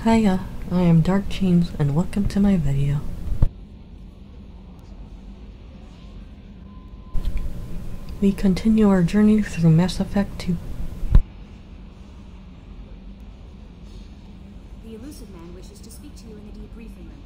Hiya, I am Dark Chains and welcome to my video. We continue our journey through Mass Effect 2. The elusive man wishes to speak to you in the debriefing room.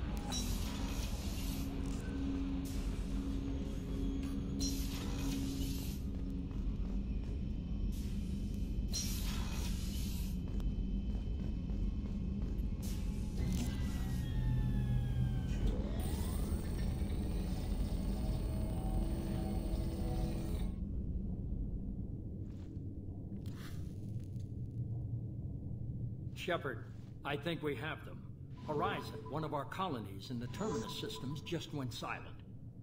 Shepard, I think we have them. Horizon, one of our colonies in the Terminus systems, just went silent.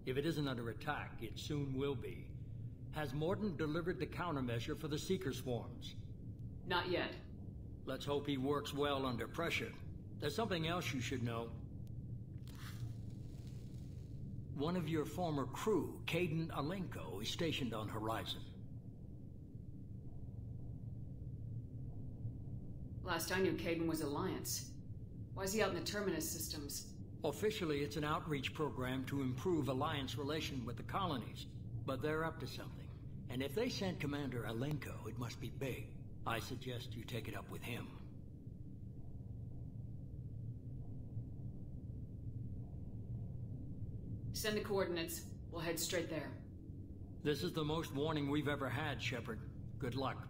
If it isn't under attack, it soon will be. Has Mordin delivered the countermeasure for the Seeker swarms? Not yet. Let's hope he works well under pressure. There's something else you should know. One of your former crew, Kaidan Alenko, is stationed on Horizon. Last I knew, Kaidan was Alliance. Why is he out in the Terminus systems? Officially, it's an outreach program to improve Alliance relation with the colonies. But they're up to something. And if they sent Commander Alenko, it must be big. I suggest you take it up with him. Send the coordinates. We'll head straight there. This is the most warning we've ever had, Shepard. Good luck.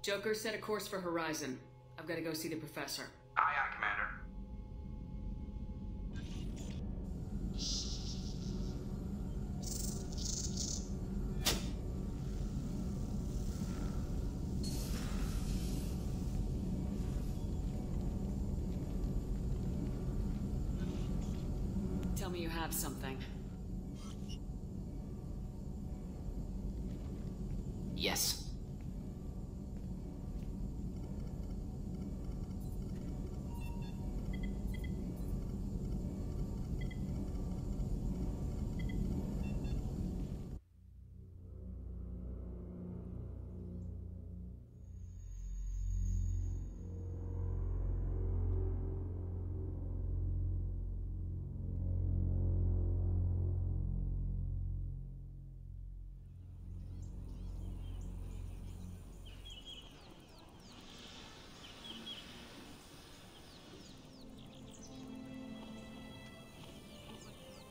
Joker, set a course for Horizon. I've got to go see the Professor. Aye, aye, Commander. Tell me you have something. Yes.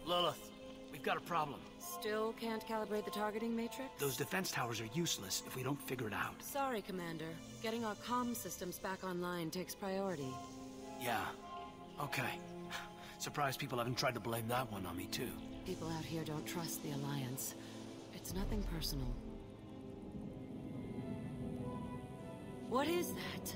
Lilith, we've got a problem. Still can't calibrate the targeting matrix? Those defense towers are useless if we don't figure it out. Sorry, Commander. Getting our comm systems back online takes priority. Yeah. Okay. Surprised people haven't tried to blame that one on me, too. People out here don't trust the Alliance. It's nothing personal. What is that?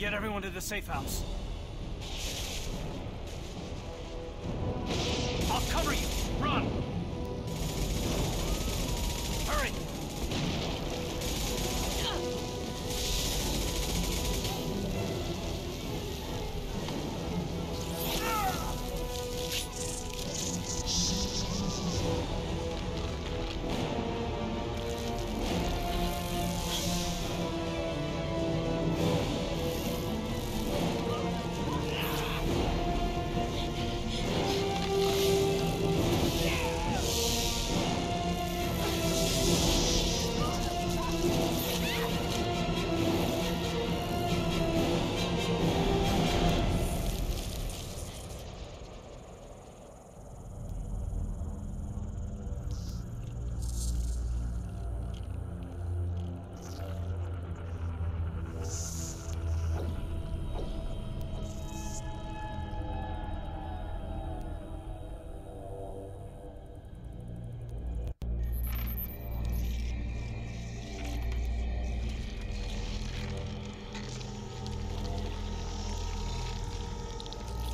Get everyone to the safe house. I'll cover you! Run! Hurry!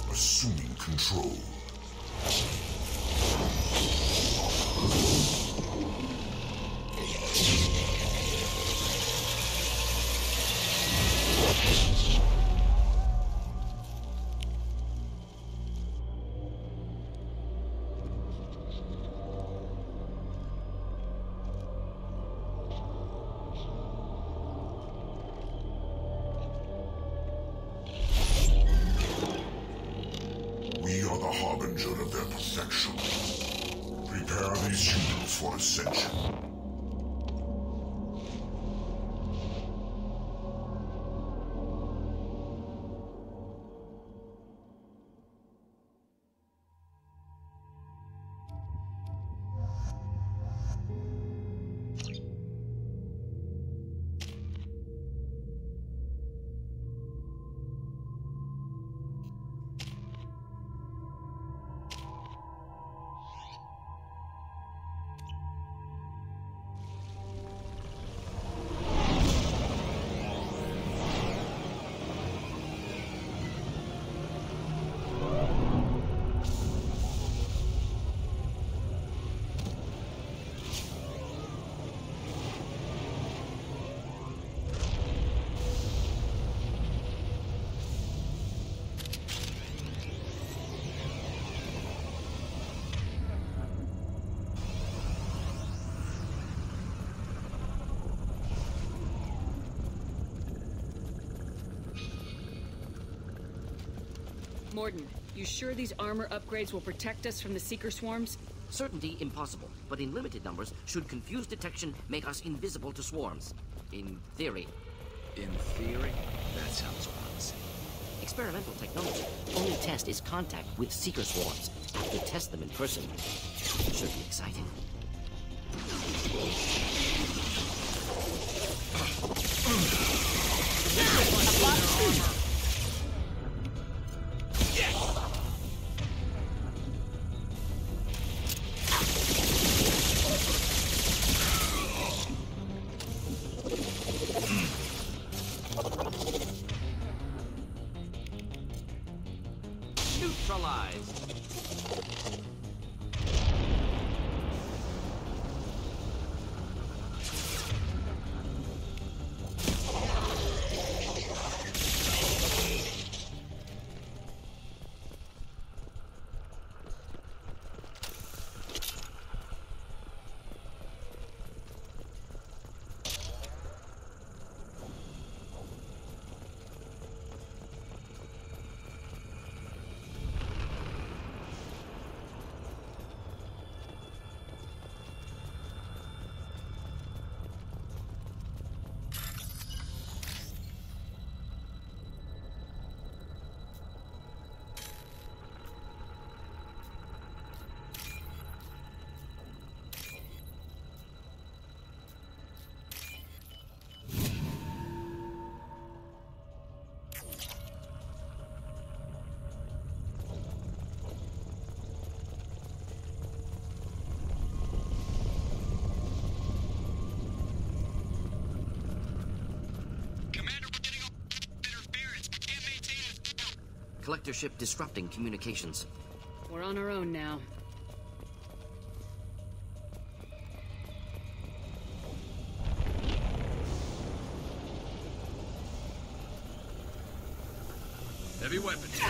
Assuming control. harbinger of their perfection. Prepare these humans for ascension. Morden, you sure these armor upgrades will protect us from the Seeker swarms? Certainty impossible, but in limited numbers, should confused detection make us invisible to swarms. In theory. In theory? That sounds promising. Experimental technology. Only test is contact with Seeker swarms. Have to test them in person. Should be exciting. Neutralized. Collector ship disrupting communications. We're on our own now. Heavy weapons.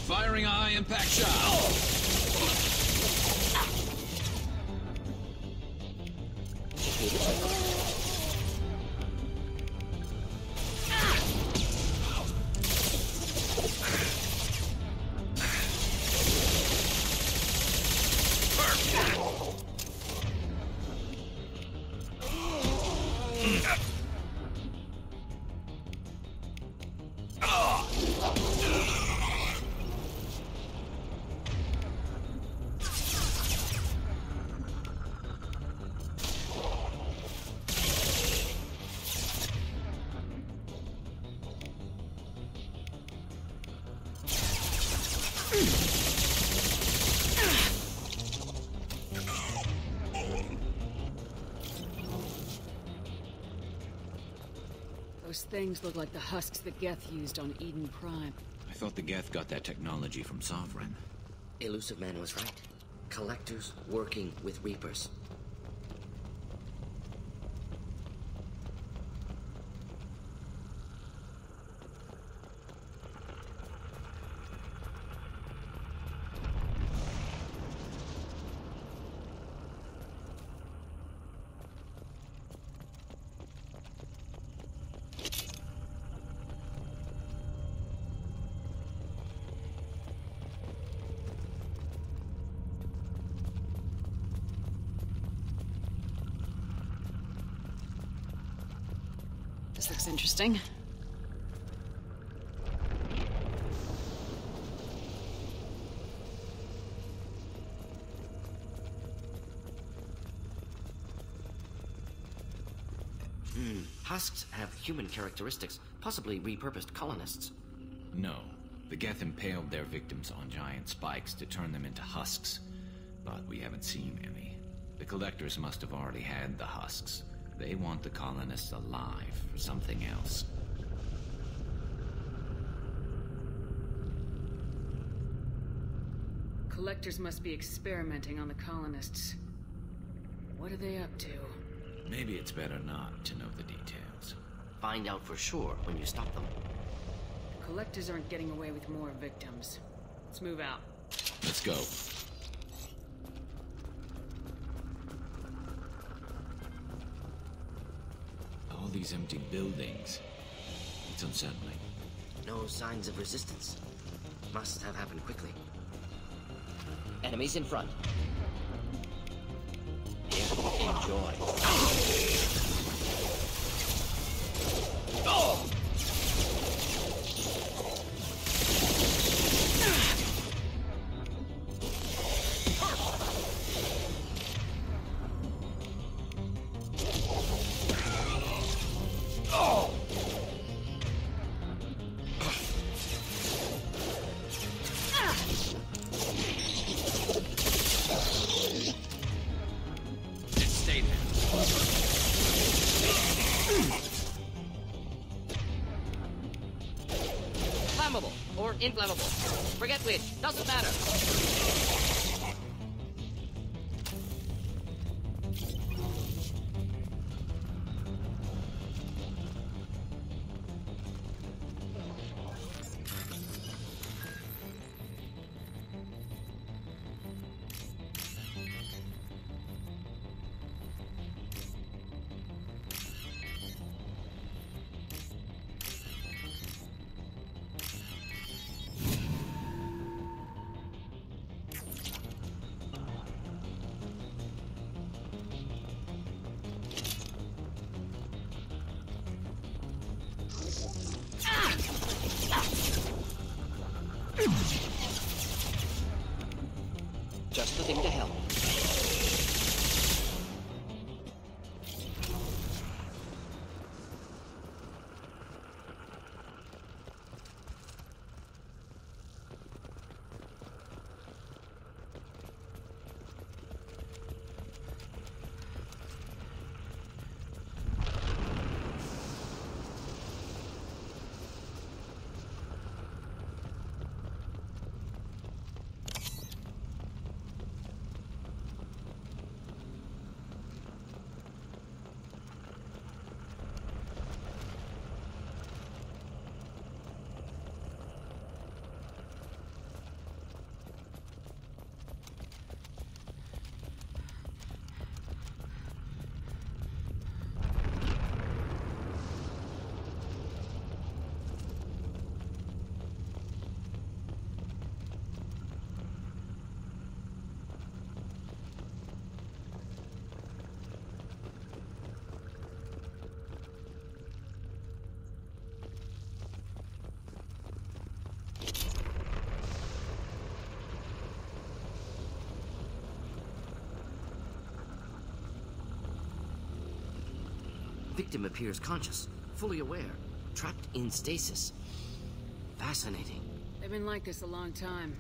Firing a high-impact shot. Those things look like the husks that Geth used on Eden Prime. I thought the Geth got that technology from Sovereign. Elusive Man was right. Collectors working with Reapers. This looks interesting. Husks have human characteristics, possibly repurposed colonists. No. The Geth impaled their victims on giant spikes to turn them into husks. But we haven't seen any. The collectors must have already had the husks. They want the colonists alive for something else. Collectors must be experimenting on the colonists. What are they up to? Maybe it's better not to know the details. Find out for sure when you stop them. Collectors aren't getting away with more victims. Let's move out. Let's go. All these empty buildings. It's unsettling. No signs of resistance. Must have happened quickly. Enemies in front. Here, enjoy. Flammable or inflammable. Forget which. Doesn't matter. Just the thing to help. Victim appears conscious, fully aware, trapped in stasis. Fascinating. They've been like this a long time.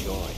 Enjoy.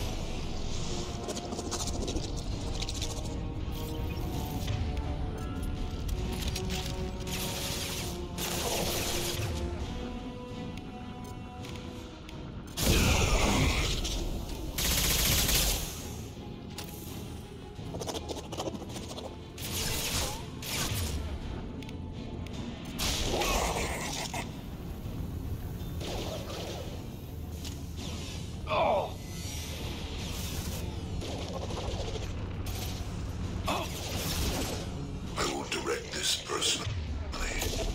I will direct this personally.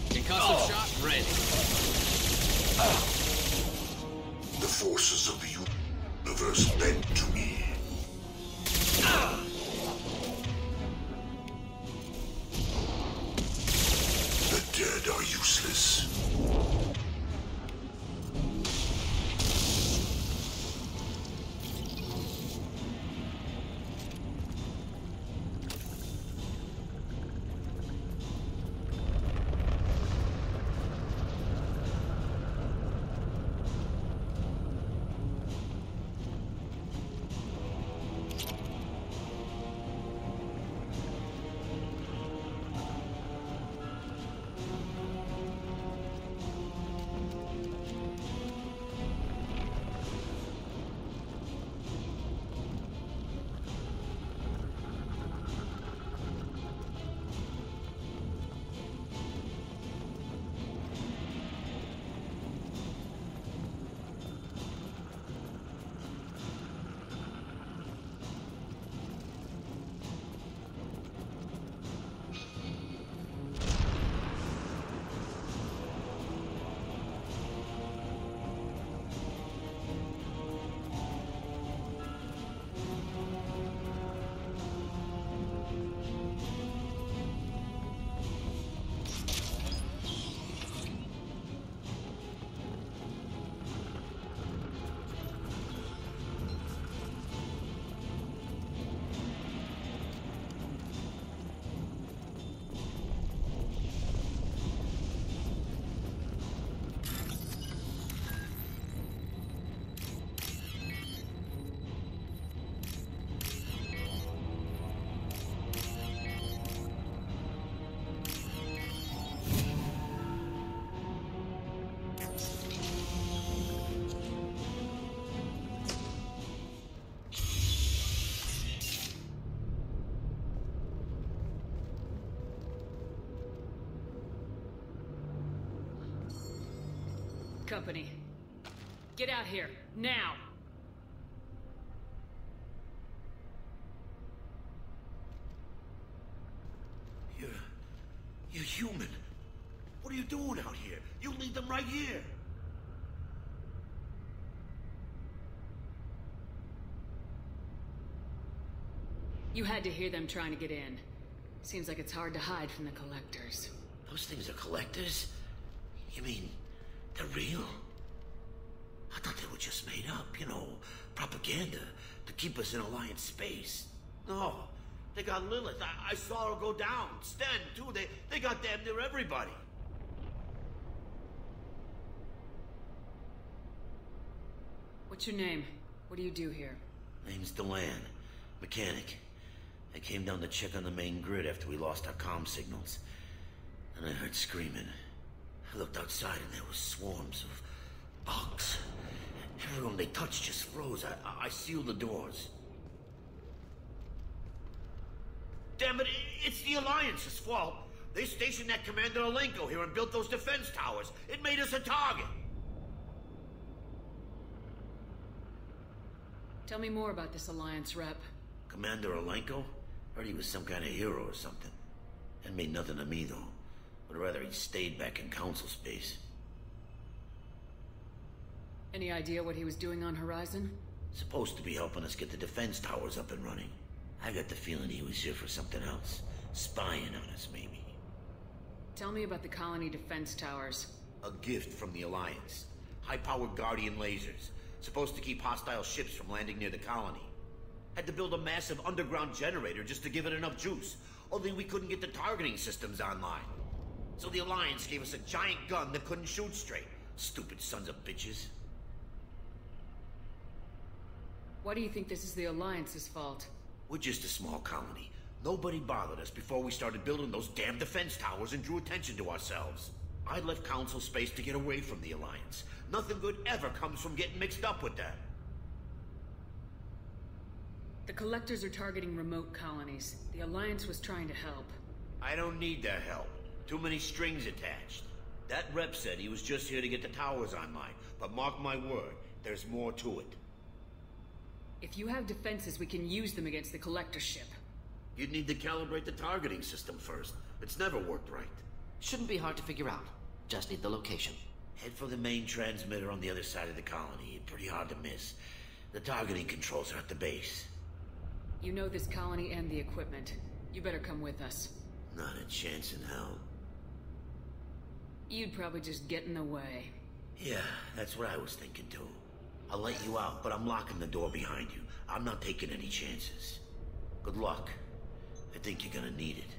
Concussive shot ready. The forces of the universe bend to me. The dead are useless. Company. Get out here, now! You're human. What are you doing out here? You lead them right here. You had to hear them trying to get in. Seems like it's hard to hide from the collectors. Those things are collectors? You mean, they're real? I thought they were just made up, you know, propaganda to keep us in Alliance space. No, they got Lilith. I saw her go down. Sten, too. They got damn near everybody. What's your name? What do you do here? Name's Delan. Mechanic. I came down to check on the main grid after we lost our comm signals. And I heard screaming. I looked outside and there were swarms of bugs. Everyone they touched just froze. I sealed the doors. Damn it, it's the Alliance's fault. They stationed that Commander Alenko here and built those defense towers. It made us a target. Tell me more about this Alliance rep. Commander Alenko? Heard he was some kind of hero or something. That made nothing to me, though. Would rather he'd stayed back in Council space. Any idea what he was doing on Horizon? Supposed to be helping us get the defense towers up and running. I got the feeling he was here for something else. Spying on us, maybe. Tell me about the colony defense towers. A gift from the Alliance. High-powered Guardian lasers. Supposed to keep hostile ships from landing near the colony. Had to build a massive underground generator just to give it enough juice. Only we couldn't get the targeting systems online. So the Alliance gave us a giant gun that couldn't shoot straight. Stupid sons of bitches. Why do you think this is the Alliance's fault? We're just a small colony. Nobody bothered us before we started building those damn defense towers and drew attention to ourselves. I left Council space to get away from the Alliance. Nothing good ever comes from getting mixed up with them. The Collectors are targeting remote colonies. The Alliance was trying to help. I don't need their help. Too many strings attached. That rep said he was just here to get the towers online, but mark my word, there's more to it. If you have defenses, we can use them against the Collector ship. You'd need to calibrate the targeting system first. It's never worked right. Shouldn't be hard to figure out. Just need the location. Head for the main transmitter on the other side of the colony. Pretty hard to miss. The targeting controls are at the base. You know this colony and the equipment. You better come with us. Not a chance in hell. You'd probably just get in the way. Yeah, that's what I was thinking too. I'll let you out, but I'm locking the door behind you. I'm not taking any chances. Good luck. I think you're gonna need it.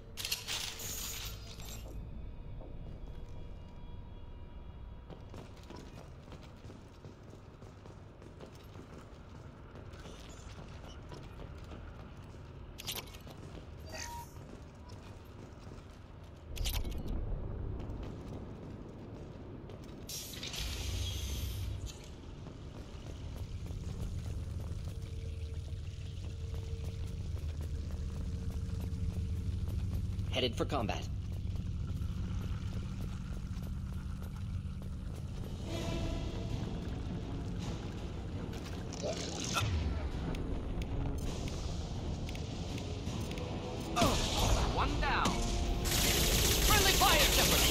Headed for combat. One down. Friendly fire, Shepard.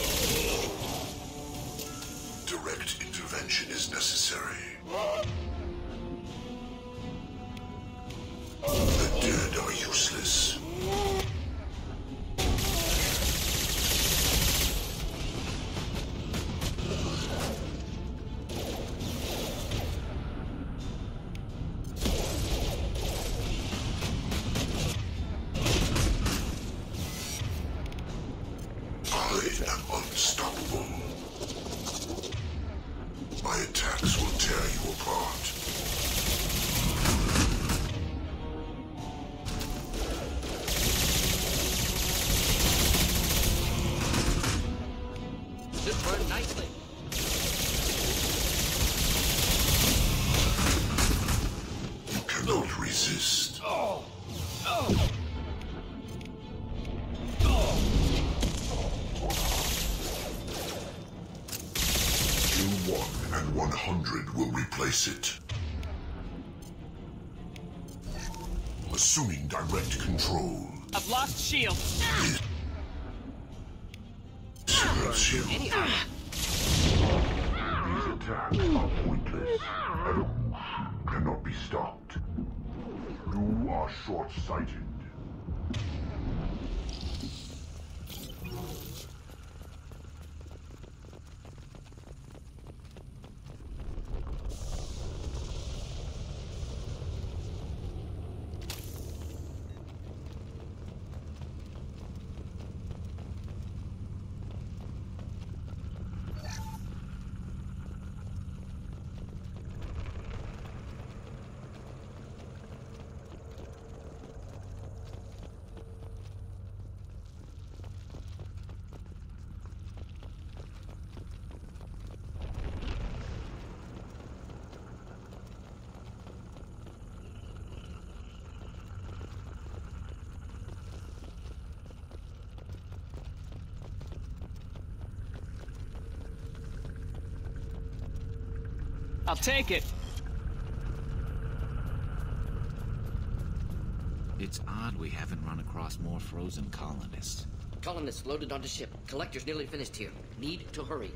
Direct intervention is necessary. The dead are useless. I am unstoppable. My attacks will tear you apart. This burned nicely. You cannot resist. You won, and 100 will replace it. Assuming direct control. I've lost shield. Serves you. Anyhow. These attacks are pointless. Evolution cannot be stopped. You are short-sighted. I'll take it. It's odd we haven't run across more frozen colonists. Colonists loaded onto ship. Collectors nearly finished here. Need to hurry.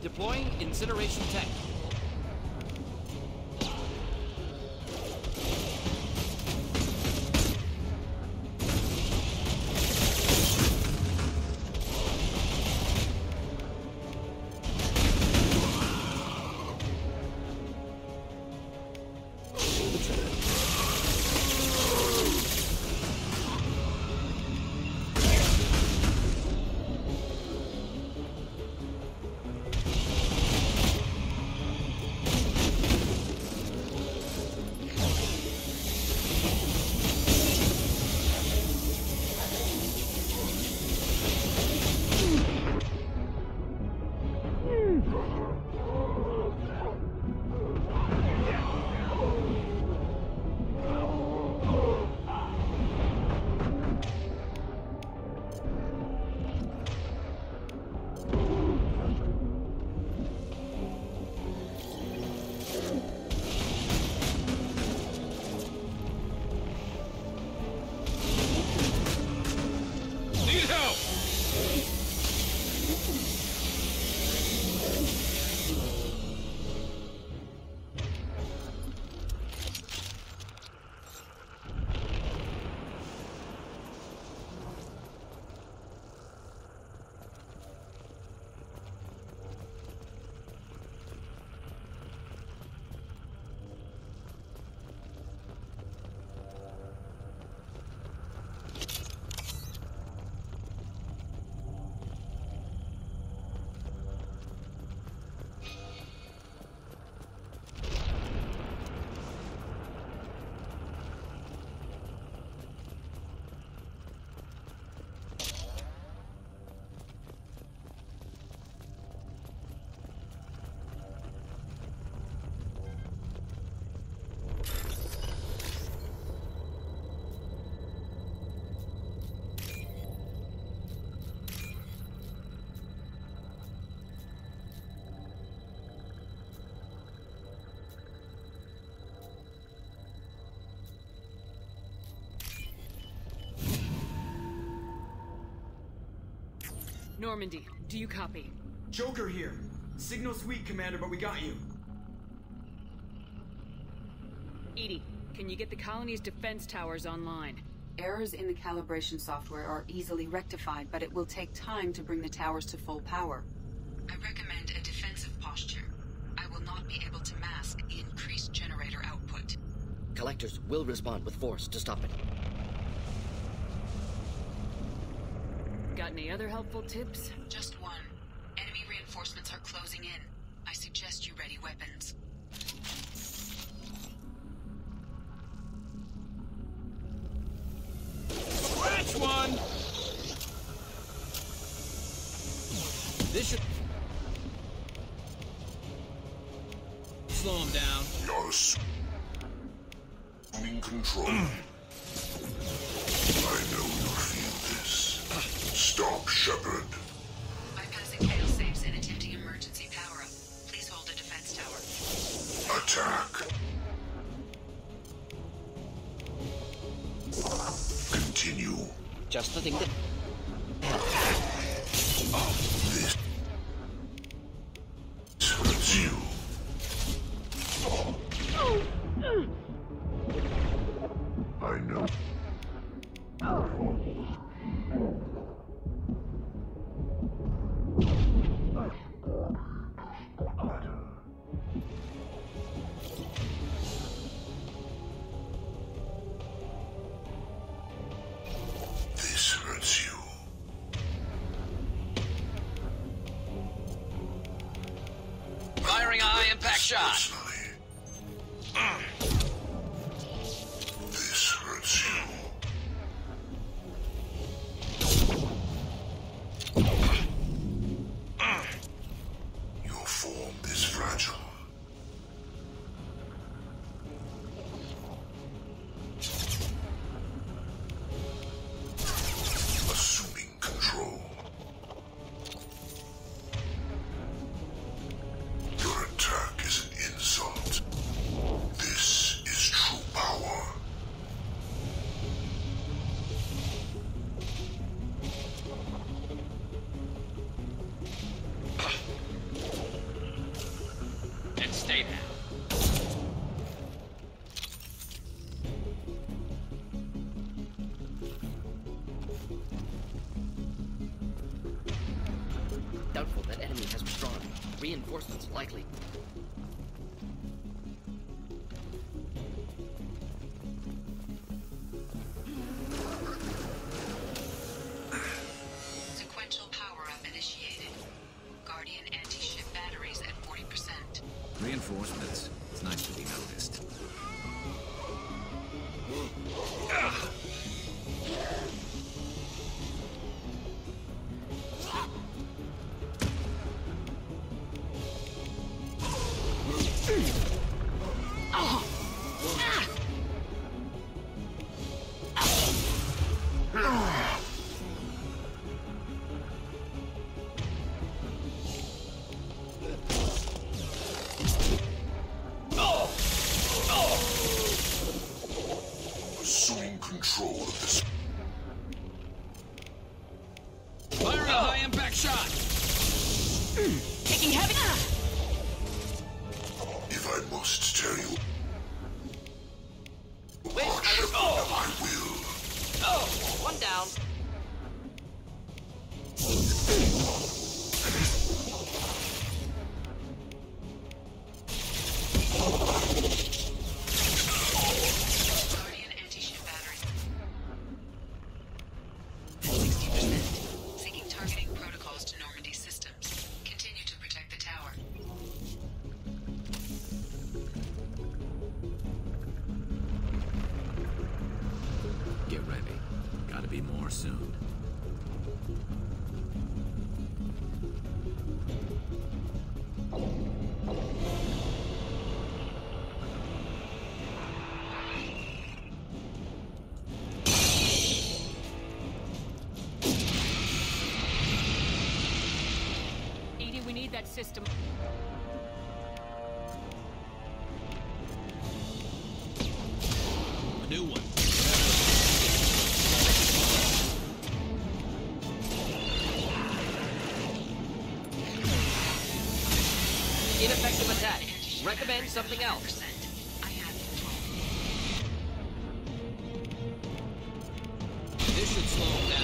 Deploying incineration tank. Normandy, do you copy? Joker here. Signal's weak, Commander, but we got you. Edie, can you get the colony's defense towers online? Errors in the calibration software are easily rectified, but it will take time to bring the towers to full power. I recommend a defensive posture. I will not be able to mask the increased generator output. Collectors will respond with force to stop it. Got any other helpful tips? Just one. Enemy reinforcements are closing in. I suggest you ready weapons. Scratch one! This should... slow him down. You're assuming control. I know you feel this. Stop, Shepard. Bypassing fail-safes and attempting emergency power-up. Please hold a defense tower. Attack. Continue. Just the thing that... This hurts you. I know. This hurts you. Firing a high-impact shot. This hurts you. Your form is fragile. Assuming control. Your attack is an insult. This is true power. way now. Doubtful that enemy has withdrawn. Reinforcements likely. Sequential power-up initiated. Guardian anti-ship batteries at 40%. Reinforcements. It's nice to be noticed. Assuming control of this. Firing a high-impact shot! Taking heavy. If I must tear you Wait, I will. Oh, one down. Guardian anti-ship batteries. 60%. Seeking targeting protocols to Normandy systems. Continue to protect the tower. Get ready. Gotta be more soon. Edie, we need that system. A new one. Ineffective attack. Recommend something else. I have control. This should slow him down.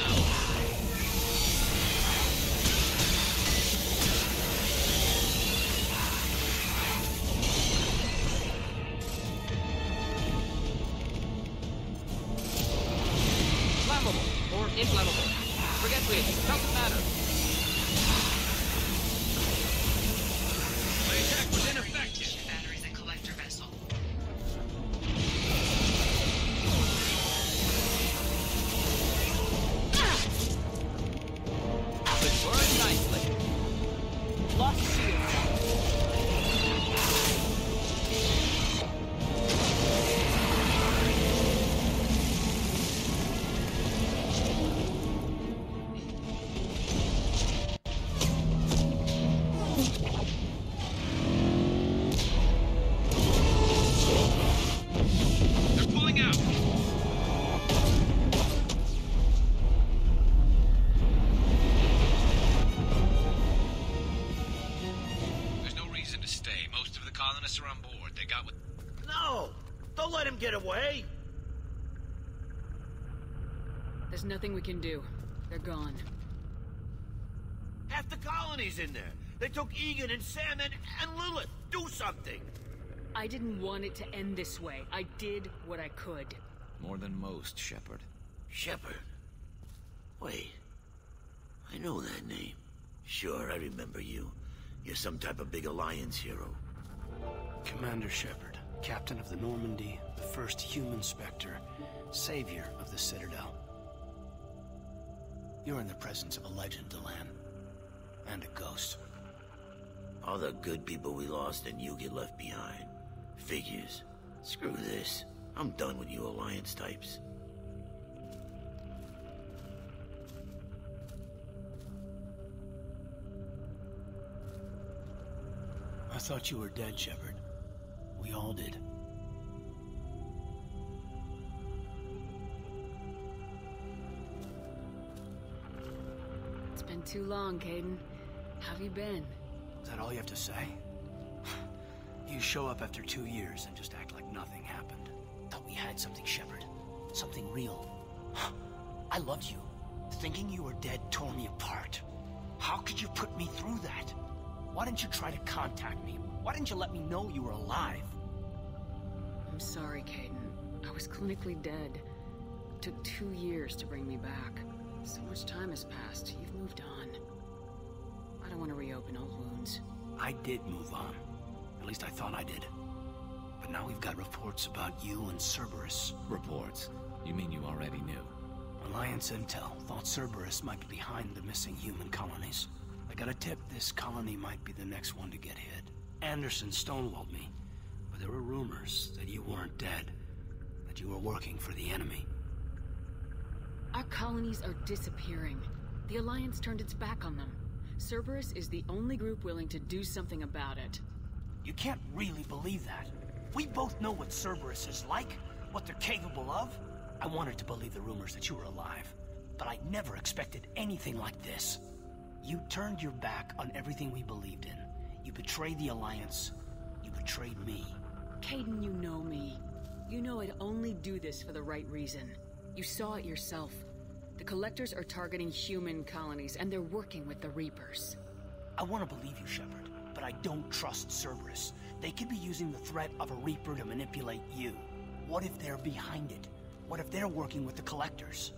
Flammable or inflammable. Forget which. Doesn't matter. My attack was ineffective. Ship batteries and collector vessel. But burn nicely. Lost shield. They're pulling out. There's no reason to stay. Most of the colonists are on board. They got what... No! Don't let him get away! There's nothing we can do. They're gone. Half the colony's in there. They took Egan and Sam and Lilith. Do something! I didn't want it to end this way. I did what I could. More than most, Shepard. Shepard? Wait. I know that name. Sure, I remember you. You're some type of big Alliance hero. Commander Shepard, captain of the Normandy, the first human Spectre, savior of the Citadel. You're in the presence of a legend, Delan. And a ghost. All the good people we lost and you get left behind. Figures. Screw this. I'm done with you Alliance types. I thought you were dead, Shepard. We all did. It's been too long, Caden. How have you been? Is that all you have to say? You show up after 2 years and just act like nothing happened. Thought we had something, Shepard. Something real. I loved you. Thinking you were dead tore me apart. How could you put me through that? Why didn't you try to contact me? Why didn't you let me know you were alive? I'm sorry, Caden. I was clinically dead. It took 2 years to bring me back. So much time has passed. You've moved on. I don't want to reopen old wounds. I did move on. At least I thought I did. But now we've got reports about you and Cerberus. Reports? You mean you already knew? Alliance intel thought Cerberus might be behind the missing human colonies. I got a tip this colony might be the next one to get hit. Anderson stonewalled me, but there were rumors that you weren't dead, that you were working for the enemy. Our colonies are disappearing. The Alliance turned its back on them. Cerberus is the only group willing to do something about it. You can't really believe that. We both know what Cerberus is like, what they're capable of. I wanted to believe the rumors that you were alive, but I never expected anything like this. You turned your back on everything we believed in. You betrayed the Alliance. You betrayed me. Caden, you know me. You know I'd only do this for the right reason. You saw it yourself. The Collectors are targeting human colonies, and they're working with the Reapers. I want to believe you, Shepard, but I don't trust Cerberus. They could be using the threat of a Reaper to manipulate you. What if they're behind it? What if they're working with the Collectors?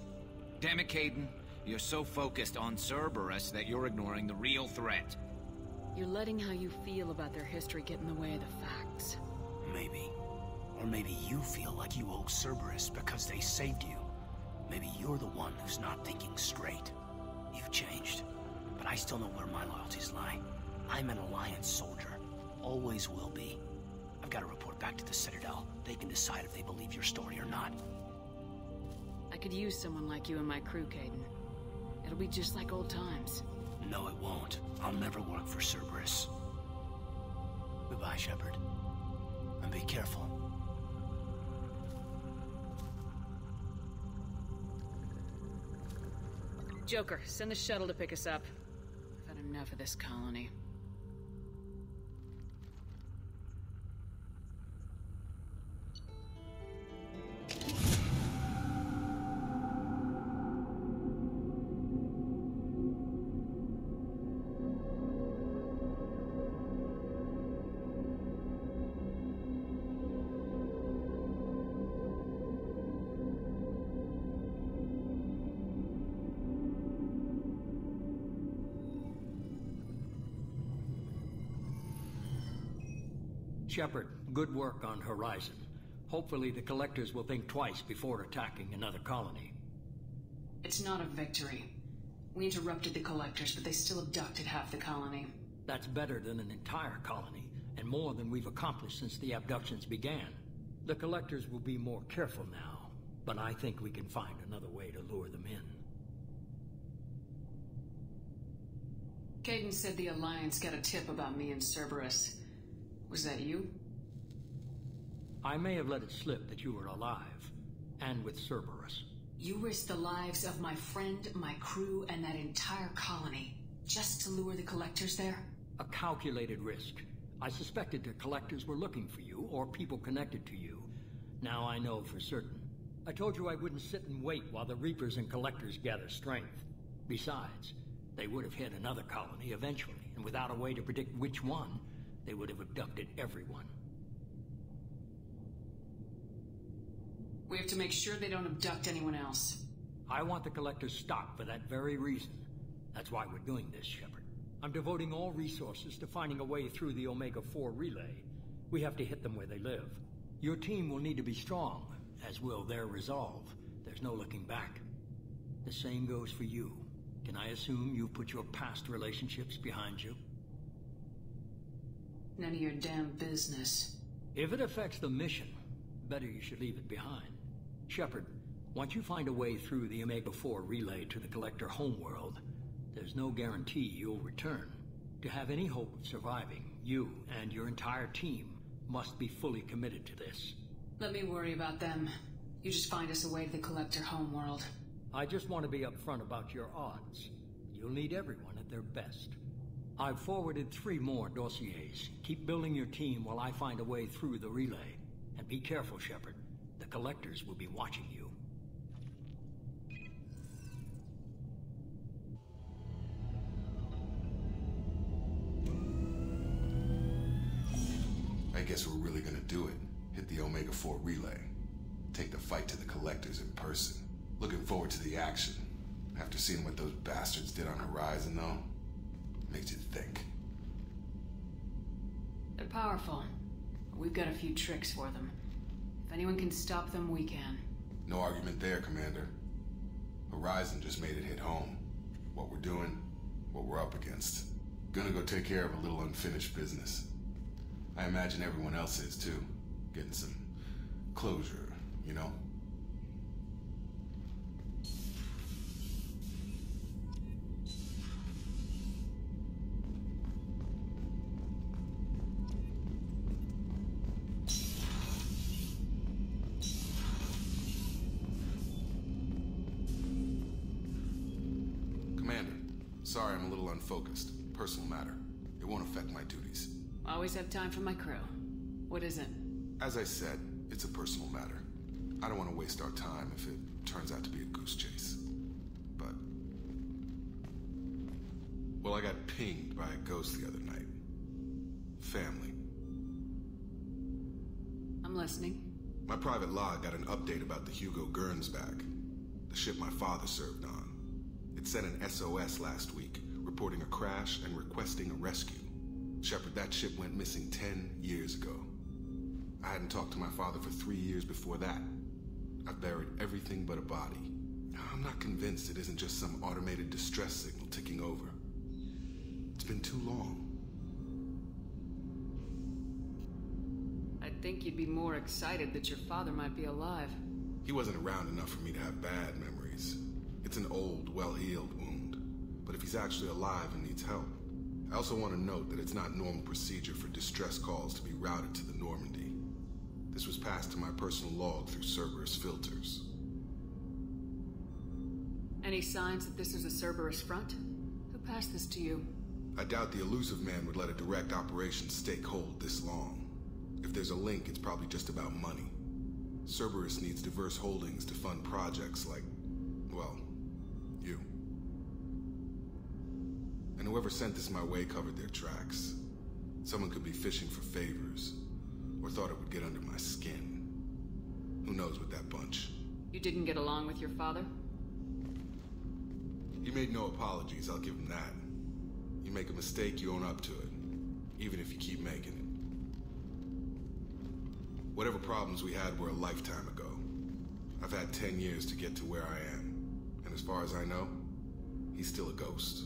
Damn it, Caden. You're so focused on Cerberus that you're ignoring the real threat. You're letting how you feel about their history get in the way of the facts. Maybe. Or maybe you feel like you owe Cerberus because they saved you. Maybe you're the one who's not thinking straight. You've changed, but I still know where my loyalties lie. I'm an Alliance soldier. Always will be. I've got to report back to the Citadel. They can decide if they believe your story or not. I could use someone like you in my crew, Caden. It'll be just like old times. No, it won't. I'll never work for Cerberus. Goodbye, Shepard. And be careful. Joker, send the shuttle to pick us up. I've had enough of this colony. Shepard, good work on Horizon. Hopefully the Collectors will think twice before attacking another colony. It's not a victory. We interrupted the Collectors, but they still abducted half the colony. That's better than an entire colony, and more than we've accomplished since the abductions began. The Collectors will be more careful now, but I think we can find another way to lure them in. Caden said the Alliance got a tip about me and Cerberus. Was that you? I may have let it slip that you were alive, and with Cerberus. You risked the lives of my friend, my crew, and that entire colony, just to lure the Collectors there? A calculated risk. I suspected the Collectors were looking for you, or people connected to you. Now I know for certain. I told you I wouldn't sit and wait while the Reapers and Collectors gather strength. Besides, they would have hit another colony eventually, and without a way to predict which one, they would have abducted everyone. We have to make sure they don't abduct anyone else. I want the Collectors stopped for that very reason. That's why we're doing this, Shepard. I'm devoting all resources to finding a way through the Omega-4 relay. We have to hit them where they live. Your team will need to be strong, as will their resolve. There's no looking back. The same goes for you. Can I assume you've put your past relationships behind you? None of your damn business. If it affects the mission, better you should leave it behind. Shepard, once you find a way through the Omega-4 relay to the Collector homeworld, there's no guarantee you'll return. To have any hope of surviving, you and your entire team must be fully committed to this. Let me worry about them. You just find us a way to the Collector homeworld. I just want to be upfront about your odds. You'll need everyone at their best. I've forwarded 3 more dossiers. Keep building your team while I find a way through the relay. And be careful, Shepard. The collectors will be watching you. I guess we're really gonna do it. Hit the Omega-4 relay. Take the fight to the collectors in person. Looking forward to the action. After seeing what those bastards did on Horizon, though, makes you think. They're powerful. We've got a few tricks for them. If anyone can stop them, we can. No argument there, Commander. Horizon just made it hit home. What we're doing, what we're up against. Gonna go take care of a little unfinished business. I imagine everyone else is, too. Getting some closure, you know? Commander, sorry I'm a little unfocused. Personal matter. It won't affect my duties. Always have time for my crew. What is it? As I said, it's a personal matter. I don't want to waste our time if it turns out to be a goose chase. But... well, I got pinged by a ghost the other night. Family. I'm listening. My private log got an update about the Hugo Gernsback, the ship my father served on. It sent an SOS last week, reporting a crash and requesting a rescue. Shepard, that ship went missing 10 years ago. I hadn't talked to my father for 3 years before that. I've buried everything but a body. I'm not convinced it isn't just some automated distress signal ticking over. It's been too long. I'd think you'd be more excited that your father might be alive. He wasn't around enough for me to have bad memories. It's an old, well-healed wound. But if he's actually alive and needs help, I also want to note that it's not normal procedure for distress calls to be routed to the Normandy. This was passed to my personal log through Cerberus filters. Any signs that this is a Cerberus front? Who passed this to you? I doubt the elusive man would let a direct operation stake hold this long. If there's a link, it's probably just about money. Cerberus needs diverse holdings to fund projects like, well, you. And whoever sent this my way covered their tracks. Someone could be fishing for favors, or thought it would get under my skin. Who knows with that bunch? You didn't get along with your father? He made no apologies, I'll give him that. You make a mistake, you own up to it, even if you keep making it. Whatever problems we had were a lifetime ago. I've had 10 years to get to where I am, and as far as I know, he's still a ghost.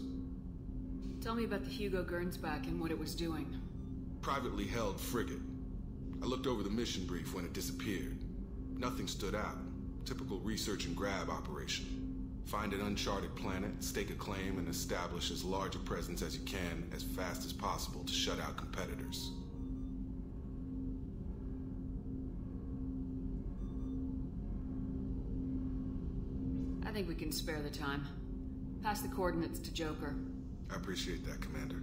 Tell me about the Hugo Gernsback and what it was doing. Privately held frigate. I looked over the mission brief when it disappeared. Nothing stood out. Typical research and grab operation. Find an uncharted planet, stake a claim, and establish as large a presence as you can as fast as possible to shut out competitors. I think we can spare the time. Pass the coordinates to Joker. I appreciate that, Commander.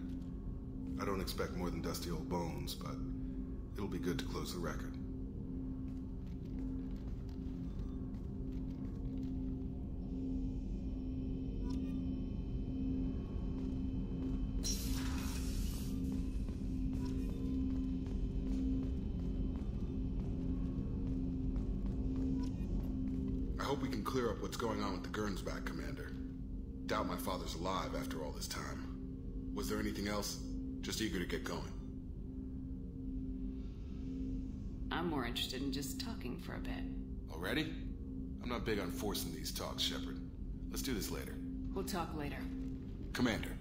I don't expect more than dusty old bones, but it'll be good to close the record. I hope we can clear up what's going on with the Gernsback, Commander. Doubt my father's alive after all this time. Was there anything else? Just eager to get going. I'm more interested in just talking for a bit. Already? I'm not big on forcing these talks, Shepard. Let's do this later. We'll talk later. Commander.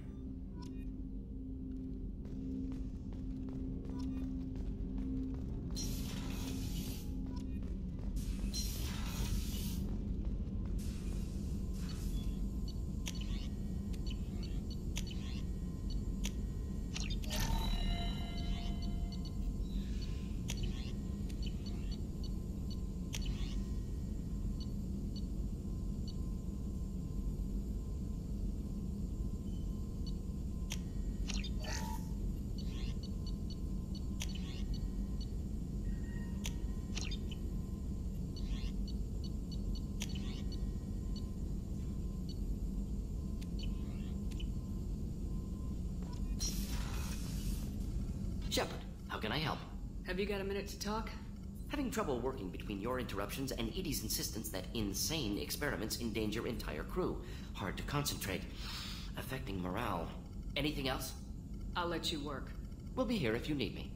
How can I help? Have you got a minute to talk? Having trouble working between your interruptions and Edie's insistence that insane experiments endanger entire crew. Hard to concentrate. Affecting morale. Anything else? I'll let you work. We'll be here if you need me.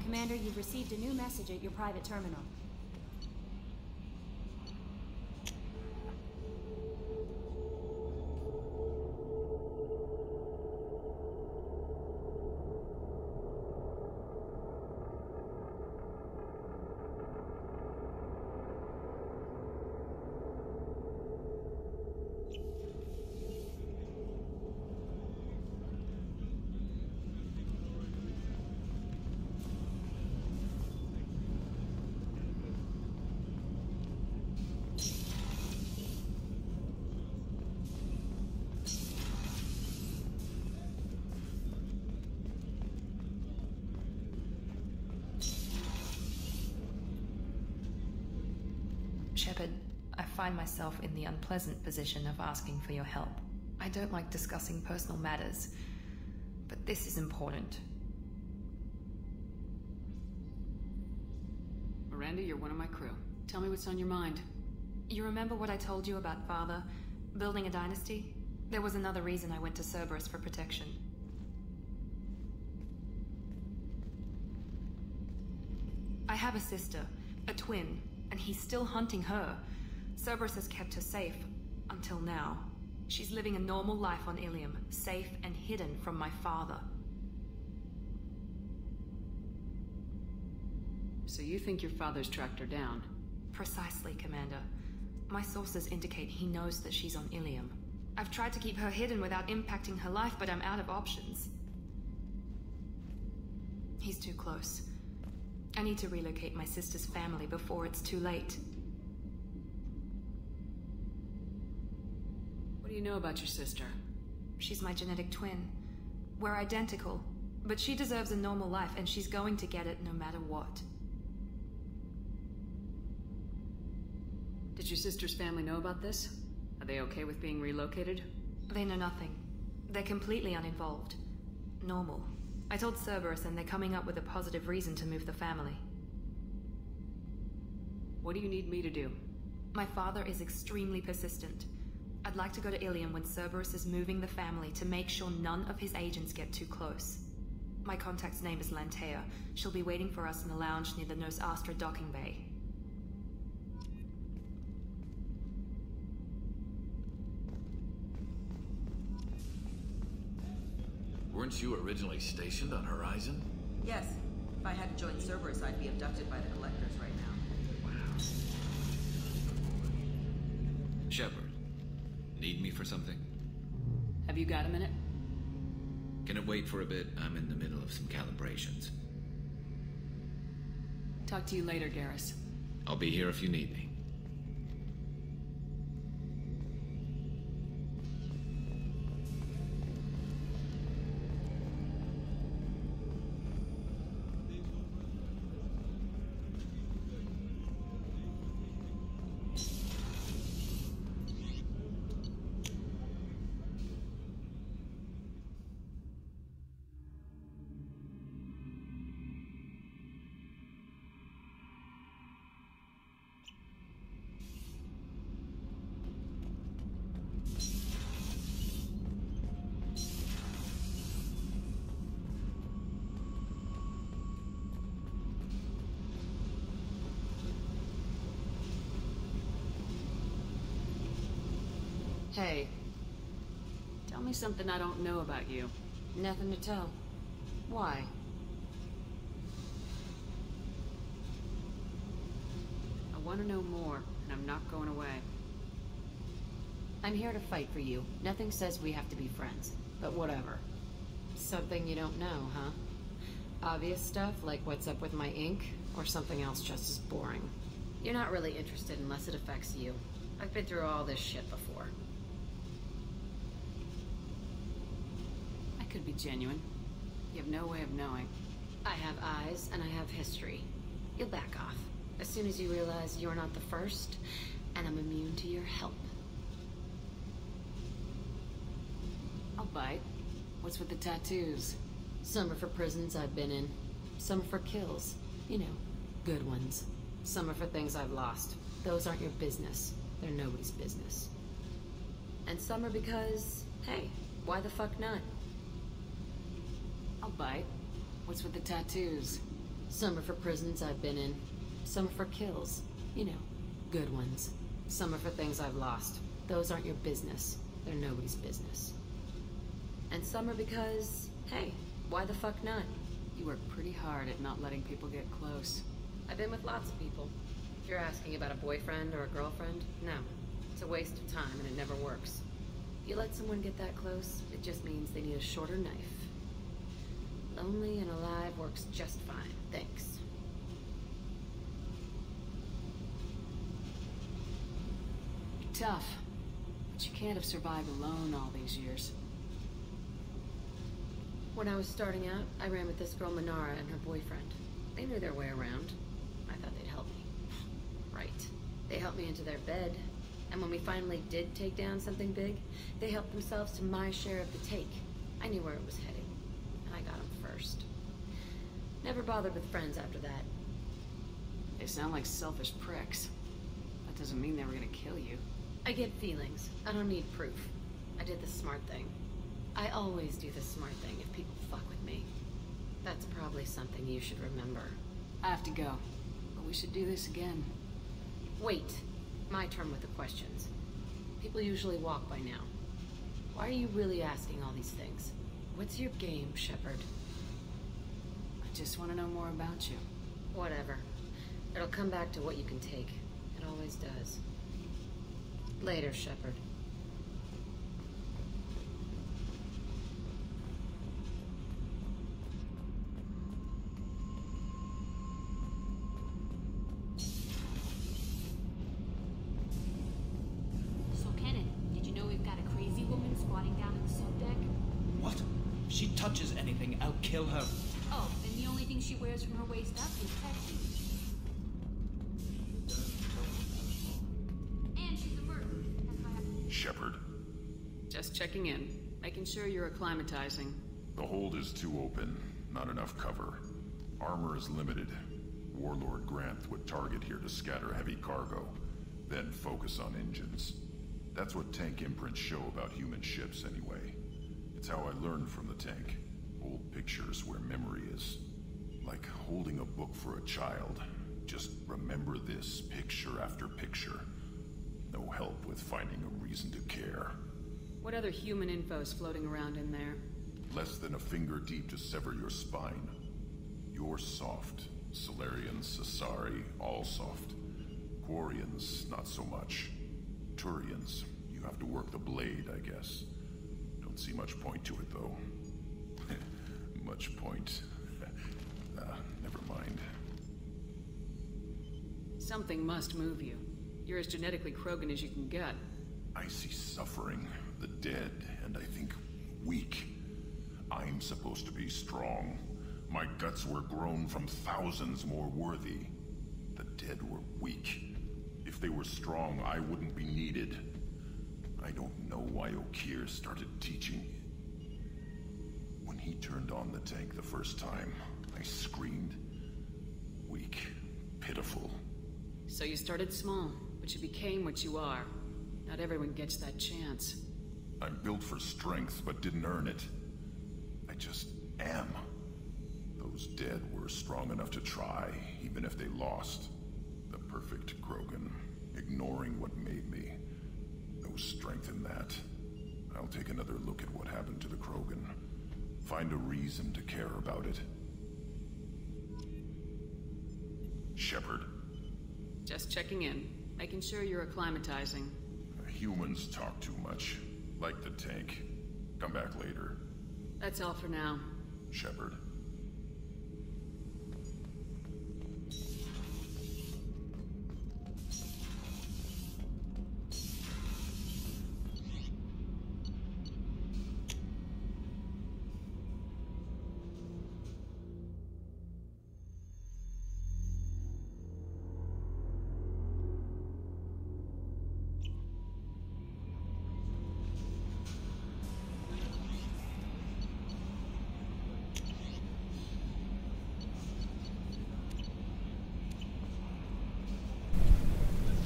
Commander, you've received a new message at your private terminal. Shepard, I find myself in the unpleasant position of asking for your help. I don't like discussing personal matters, but this is important. Miranda, you're one of my crew. Tell me what's on your mind. You remember what I told you about Father? Building a dynasty? There was another reason I went to Cerberus for protection. I have a sister, a twin, and he's still hunting her. Cerberus has kept her safe, until now. She's living a normal life on Ilium, safe and hidden from my father. So you think your father's tracked her down? Precisely, Commander. My sources indicate he knows that she's on Ilium. I've tried to keep her hidden without impacting her life, but I'm out of options. He's too close. I need to relocate my sister's family before it's too late. What do you know about your sister? She's my genetic twin. We're identical, but she deserves a normal life, and she's going to get it no matter what. Did your sister's family know about this? Are they okay with being relocated? They know nothing. They're completely uninvolved. Normal. I told Cerberus, and they're coming up with a positive reason to move the family. What do you need me to do? My father is extremely persistent. I'd like to go to Ilium when Cerberus is moving the family to make sure none of his agents get too close. My contact's name is Lantea. She'll be waiting for us in the lounge near the Nos Astra docking bay. Weren't you originally stationed on Horizon? Yes. If I hadn't joined Cerberus, I'd be abducted by the Collectors right now. Wow. Shepard, need me for something? Have you got a minute? Can it wait for a bit? I'm in the middle of some calibrations. Talk to you later, Garrus. I'll be here if you need me. Hey. Tell me something I don't know about you. Nothing to tell. Why? I want to know more, and I'm not going away. I'm here to fight for you. Nothing says we have to be friends, but whatever. Something you don't know, huh? Obvious stuff, like what's up with my ink, or something else just as boring? You're not really interested unless it affects you. I've been through all this shit before. I could be genuine. You have no way of knowing. I have eyes, and I have history. You'll back off. As soon as you realize you're not the first, and I'm immune to your help. I'll bite. What's with the tattoos? Some are for prisons I've been in. Some are for kills. You know, good ones. Some are for things I've lost. Those aren't your business. They're nobody's business. And some are because, hey, why the fuck not? I'll bite. What's with the tattoos? Some are for prisons I've been in. Some are for kills. You know, good ones. Some are for things I've lost. Those aren't your business. They're nobody's business. And some are because, hey, why the fuck not? You work pretty hard at not letting people get close. I've been with lots of people. If you're asking about a boyfriend or a girlfriend, no. It's a waste of time and it never works. You let someone get that close, it just means they need a shorter knife. Lonely and alive works just fine, thanks. You're tough, but you can't have survived alone all these years. When I was starting out, I ran with this girl Manara and her boyfriend. They knew their way around. I thought they'd help me. Right. They helped me into their bed, and when we finally did take down something big, they helped themselves to my share of the take. I knew where it was heading, and I got them first. Never bothered with friends after that. They sound like selfish pricks. That doesn't mean they were gonna kill you. I get feelings. I don't need proof. I did the smart thing. I always do the smart thing if people fuck with me. That's probably something you should remember. I have to go, but we should do this again. Wait. My turn with the questions. People usually walk by now. Why are you really asking all these things? What's your game, Shepard? I just want to know more about you. Whatever. It'll come back to what you can take. It always does. Later, Shepard. If she touches anything, I'll kill her. Oh, then the only thing she wears from her waist up is tattoos. And she's a murderer. That's why I... Shepard. Just checking in, making sure you're acclimatizing. The hold is too open. Not enough cover. Armor is limited. Warlord Granth would target here to scatter heavy cargo, then focus on engines. That's what tank imprints show about human ships anyway. It's how I learned from the tank. Old pictures where memory is. Like holding a book for a child. Just remember this, picture after picture. No help with finding a reason to care. What other human info's floating around in there? Less than a finger deep to sever your spine. You're soft. Solarians, Asari, all soft. Quarians, not so much. Turians, you have to work the blade, I guess. Don't see much point to it, though. Much point. Never mind. Something must move you. You're as genetically Krogan as you can get. I see suffering, the dead, and I think weak. I'm supposed to be strong. My guts were grown from thousands more worthy. The dead were weak. If they were strong, I wouldn't be needed. I don't know why Okeer started teaching. When he turned on the tank the first time, I screamed. Weak. Pitiful. So you started small, but you became what you are. Not everyone gets that chance. I'm built for strength, but didn't earn it. I just am. Those dead were strong enough to try, even if they lost. The perfect Krogan, ignoring what made me. No strength in that. I'll take another look at what happened to the Krogan. Find a reason to care about it. Shepard. Just checking in, making sure you're acclimatizing. Humans talk too much. Like the tank. Come back later. That's all for now. Shepard.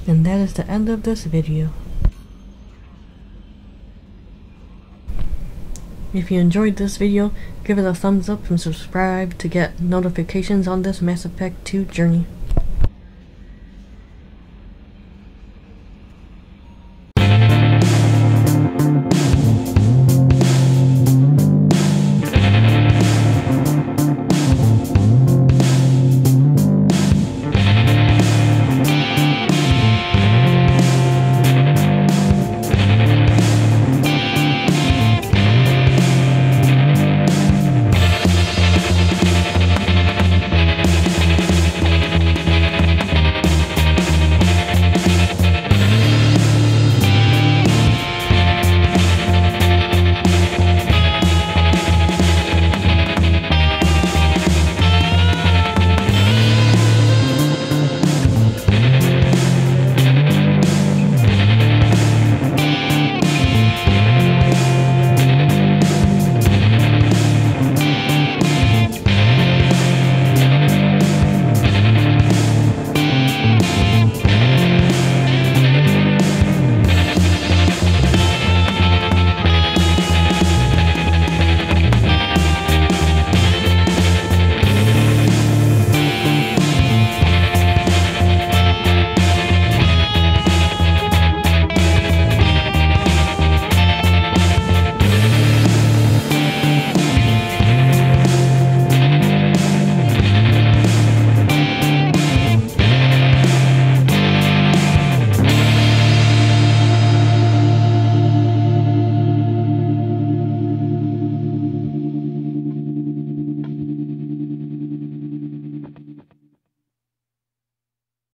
And that is the end of this video. If you enjoyed this video, give it a thumbs up and subscribe to get notifications on this Mass Effect 2 journey.